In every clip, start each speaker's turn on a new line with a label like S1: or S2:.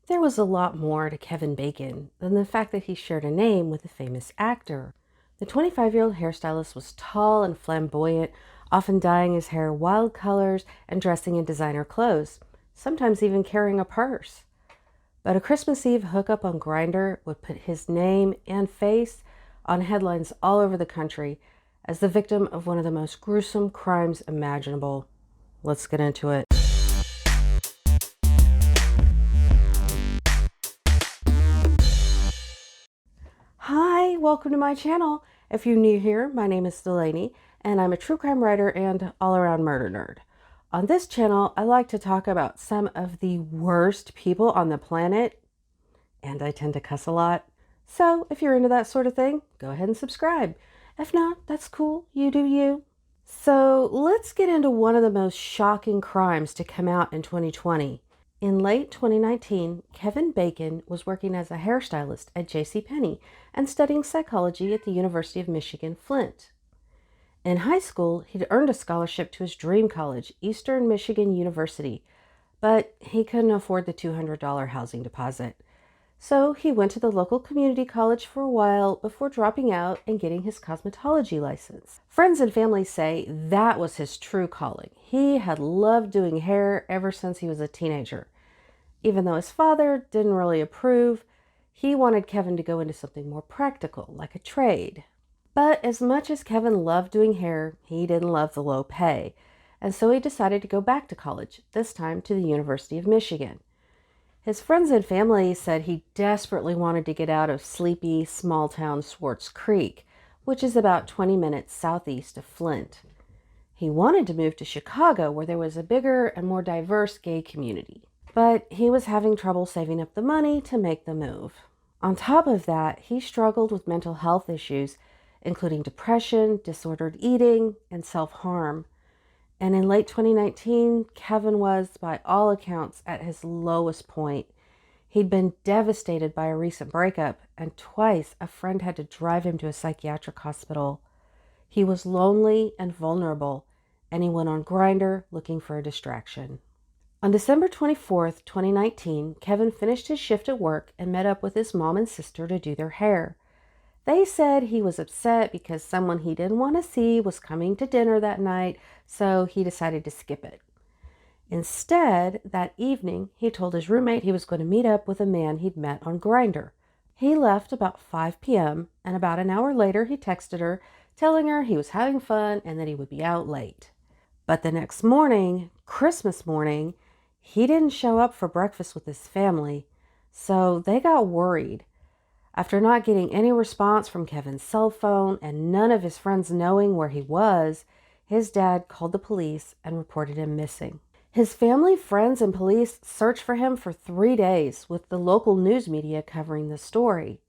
S1: There was a lot more to Kevin Bacon than the fact that he shared a name with a famous actor. The 25-year-old hairstylist was tall and flamboyant, often dyeing his hair wild colors and dressing in designer clothes, sometimes even carrying a purse. But a Christmas Eve hookup on Grindr would put his name and face on headlines all over the country as the victim of one of the most gruesome crimes imaginable. Let's get into it. Hi, welcome to my channel. If you're new here, my name is Delaney, and I'm a true crime writer and all-around murder nerd. On this channel, I like to talk about some of the worst people on the planet, and I tend to cuss a lot. So if you're into that sort of thing, go ahead and subscribe. If not, that's cool. You do you. So let's get into one of the most shocking crimes to come out in 2020. In late 2019, Kevin Bacon was working as a hairstylist at JCPenney and studying psychology at the University of Michigan, Flint. In high school, he'd earned a scholarship to his dream college, Eastern Michigan University, but he couldn't afford the $200 housing deposit. So he went to the local community college for a while before dropping out and getting his cosmetology license. Friends and family say that was his true calling. He had loved doing hair ever since he was a teenager. Even though his father didn't really approve, he wanted Kevin to go into something more practical, like a trade. But as much as Kevin loved doing hair, he didn't love the low pay, and so he decided to go back to college, this time to the University of Michigan. His friends and family said he desperately wanted to get out of sleepy, small-town Swartz Creek, which is about 20 minutes southeast of Flint. He wanted to move to Chicago, where there was a bigger and more diverse gay community, but he was having trouble saving up the money to make the move. On top of that, he struggled with mental health issues, including depression, disordered eating, and self-harm. And in late 2019, Kevin was, by all accounts, at his lowest point. He'd been devastated by a recent breakup, and twice a friend had to drive him to a psychiatric hospital. He was lonely and vulnerable, and he went on Grindr looking for a distraction. On December 24th, 2019, Kevin finished his shift at work and met up with his mom and sister to do their hair. They said he was upset because someone he didn't want to see was coming to dinner that night, so he decided to skip it. Instead, that evening, he told his roommate he was going to meet up with a man he'd met on Grindr. He left about 5 p.m., and about an hour later he texted her, telling her he was having fun and that he would be out late. But the next morning, Christmas morning, he didn't show up for breakfast with his family, so they got worried. After not getting any response from Kevin's cell phone and none of his friends knowing where he was, his dad called the police and reported him missing. His family, friends, and police searched for him for 3 days, with the local news media covering the story.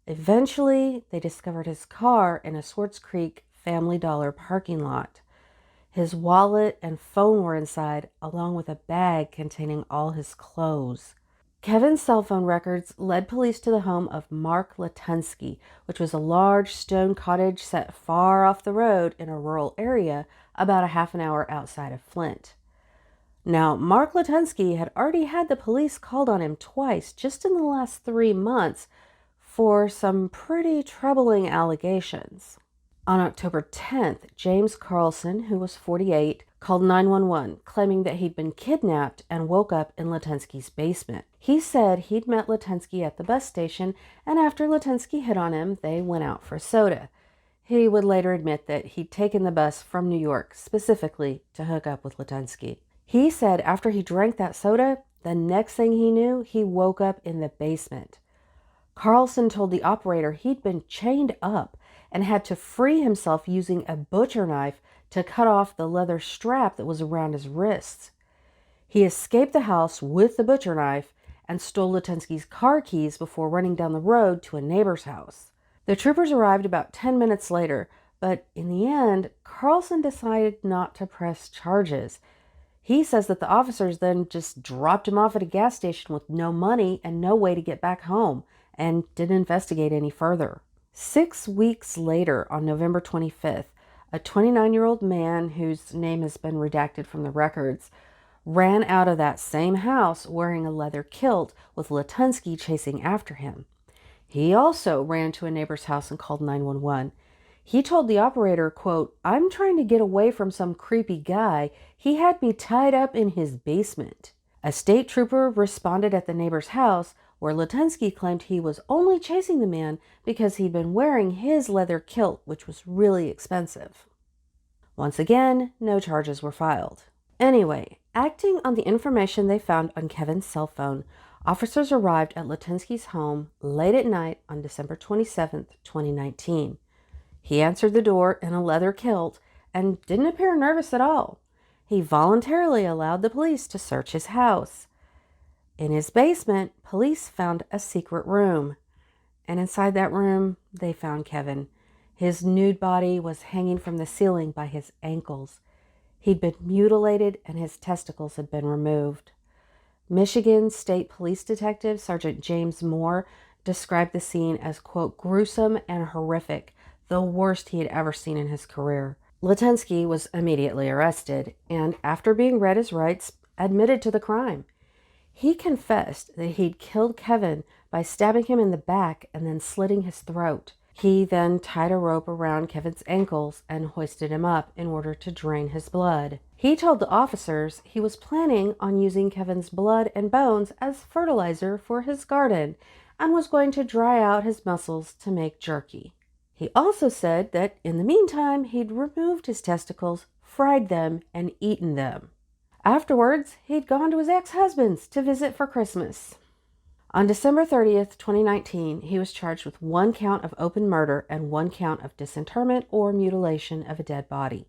S1: Eventually, they discovered his car in a Swartz Creek Family Dollar parking lot. His wallet and phone were inside, along with a bag containing all his clothes. Kevin's cell phone records led police to the home of Mark Latunski, which was a large stone cottage set far off the road in a rural area about a half an hour outside of Flint. Now, Mark Latunski had already had the police called on him twice just in the last 3 months for some pretty troubling allegations. On October 10th, James Carlson, who was 48, called 911, claiming that he'd been kidnapped and woke up in Latunski's basement. He said he'd met Latunski at the bus station, and after Latunski hit on him, they went out for soda. He would later admit that he'd taken the bus from New York specifically to hook up with Latunski. He said after he drank that soda, the next thing he knew, he woke up in the basement. Carlson told the operator he'd been chained up and had to free himself using a butcher knife to cut off the leather strap that was around his wrists. He escaped the house with the butcher knife and stole Latunski's car keys before running down the road to a neighbor's house. The troopers arrived about 10 minutes later, but in the end, Carlson decided not to press charges. He says that the officers then just dropped him off at a gas station with no money and no way to get back home, and didn't investigate any further. 6 weeks later, on November 25th, a 29-year-old man whose name has been redacted from the records ran out of that same house wearing a leather kilt with Latunski chasing after him. He also ran to a neighbor's house and called 911. He told the operator, quote, "I'm trying to get away from some creepy guy. He had me tied up in his basement." A state trooper responded at the neighbor's house, where Latunski claimed he was only chasing the man because he'd been wearing his leather kilt, which was really expensive. Once again, no charges were filed. Anyway, acting on the information they found on Kevin's cell phone, officers arrived at Latunski's home late at night on December 27, 2019. He answered the door in a leather kilt and didn't appear nervous at all. He voluntarily allowed the police to search his house. In his basement, police found a secret room. And inside that room, they found Kevin. His nude body was hanging from the ceiling by his ankles. He'd been mutilated and his testicles had been removed. Michigan State Police Detective Sergeant James Moore described the scene as, quote, gruesome and horrific, the worst he had ever seen in his career. Latunski was immediately arrested and, after being read his rights, admitted to the crime. He confessed that he'd killed Kevin by stabbing him in the back and then slitting his throat. He then tied a rope around Kevin's ankles and hoisted him up in order to drain his blood. He told the officers he was planning on using Kevin's blood and bones as fertilizer for his garden and was going to dry out his muscles to make jerky. He also said that in the meantime he'd removed his testicles, fried them, and eaten them. Afterwards, he'd gone to his ex-husband's to visit for Christmas. On December 30th, 2019, he was charged with 1 count of open murder and 1 count of disinterment or mutilation of a dead body.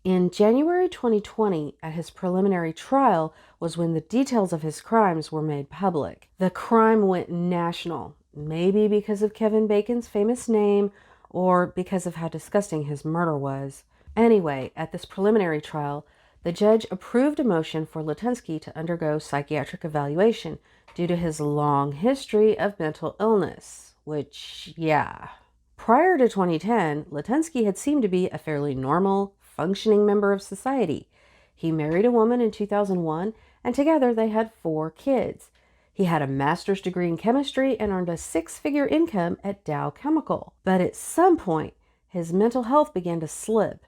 S1: In January 2020, at his preliminary trial, was when the details of his crimes were made public. The crime went national, maybe because of Kevin Bacon's famous name or because of how disgusting his murder was. Anyway, at this preliminary trial, the judge approved a motion for Latunski to undergo psychiatric evaluation due to his long history of mental illness, which, yeah. Prior to 2010, Latunski had seemed to be a fairly normal, functioning member of society. He married a woman in 2001, and together they had 4 kids. He had a master's degree in chemistry and earned a 6-figure income at Dow Chemical. But at some point, his mental health began to slip.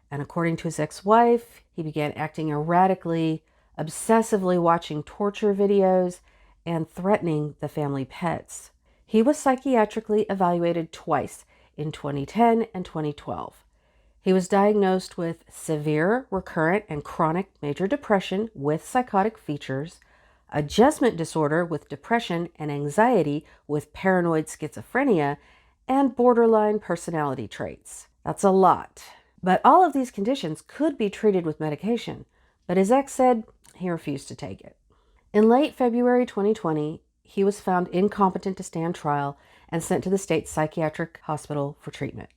S1: And according to his ex-wife, he began acting erratically, obsessively watching torture videos, and threatening the family pets. He was psychiatrically evaluated twice, in 2010 and 2012. He was diagnosed with severe, recurrent, and chronic major depression with psychotic features, adjustment disorder with depression and anxiety with paranoid schizophrenia, and borderline personality traits. That's a lot. But all of these conditions could be treated with medication, but his ex said he refused to take it. In late February 2020, he was found incompetent to stand trial and sent to the state psychiatric hospital for treatment.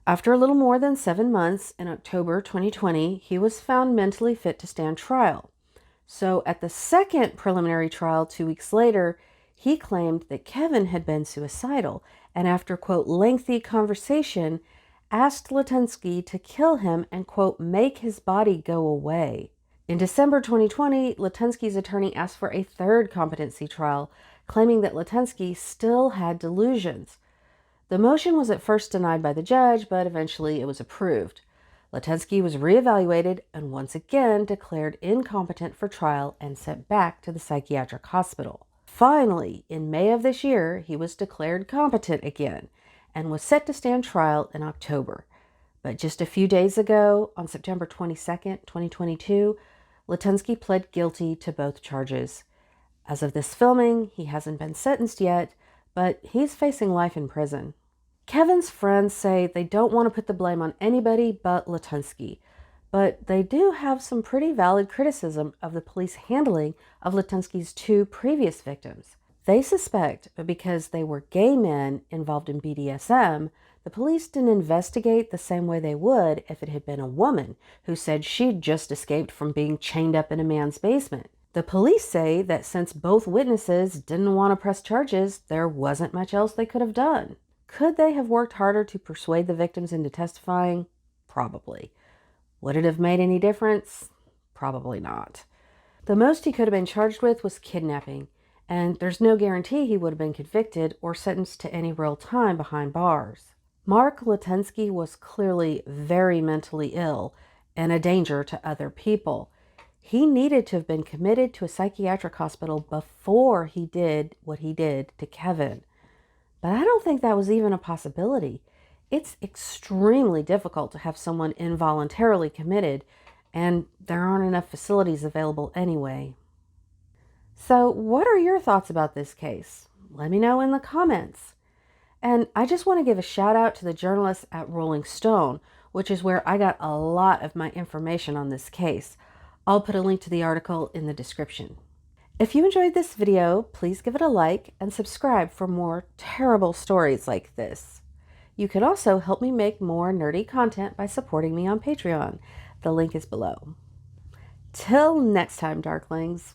S1: After a little more than 7 months, in October 2020, he was found mentally fit to stand trial. So at the second preliminary trial 2 weeks later, he claimed that Kevin had been suicidal and after, quote, lengthy conversation, asked Latunski to kill him and, quote, make his body go away. In December 2020, Latunski's attorney asked for a 3rd competency trial, claiming that Latunski still had delusions. The motion was at first denied by the judge, but eventually it was approved. Latunski was reevaluated and once again declared incompetent for trial and sent back to the psychiatric hospital. Finally, in May of this year, he was declared competent again and was set to stand trial in October. But just a few days ago, on September 22nd, 2022, Latunski pled guilty to both charges. As of this filming, he hasn't been sentenced yet, but he's facing life in prison. Kevin's friends say they don't want to put the blame on anybody but Latunski, but they do have some pretty valid criticism of the police handling of Latunski's 2 previous victims. They suspect that because they were gay men involved in BDSM, the police didn't investigate the same way they would if it had been a woman who said she'd just escaped from being chained up in a man's basement. The police say that since both witnesses didn't want to press charges, there wasn't much else they could have done. Could they have worked harder to persuade the victims into testifying? Probably. Would it have made any difference? Probably not. The most he could have been charged with was kidnapping, and there's no guarantee he would have been convicted or sentenced to any real time behind bars. Mark Latunski was clearly very mentally ill and a danger to other people. He needed to have been committed to a psychiatric hospital before he did what he did to Kevin. But I don't think that was even a possibility. It's extremely difficult to have someone involuntarily committed, and there aren't enough facilities available anyway. So, what are your thoughts about this case? Let me know in the comments. And I just want to give a shout out to the journalists at Rolling Stone, which is where I got a lot of my information on this case. I'll put a link to the article in the description. If you enjoyed this video, please give it a like and subscribe for more terrible stories like this. You can also help me make more nerdy content by supporting me on Patreon. The link is below. Till next time, Darklings.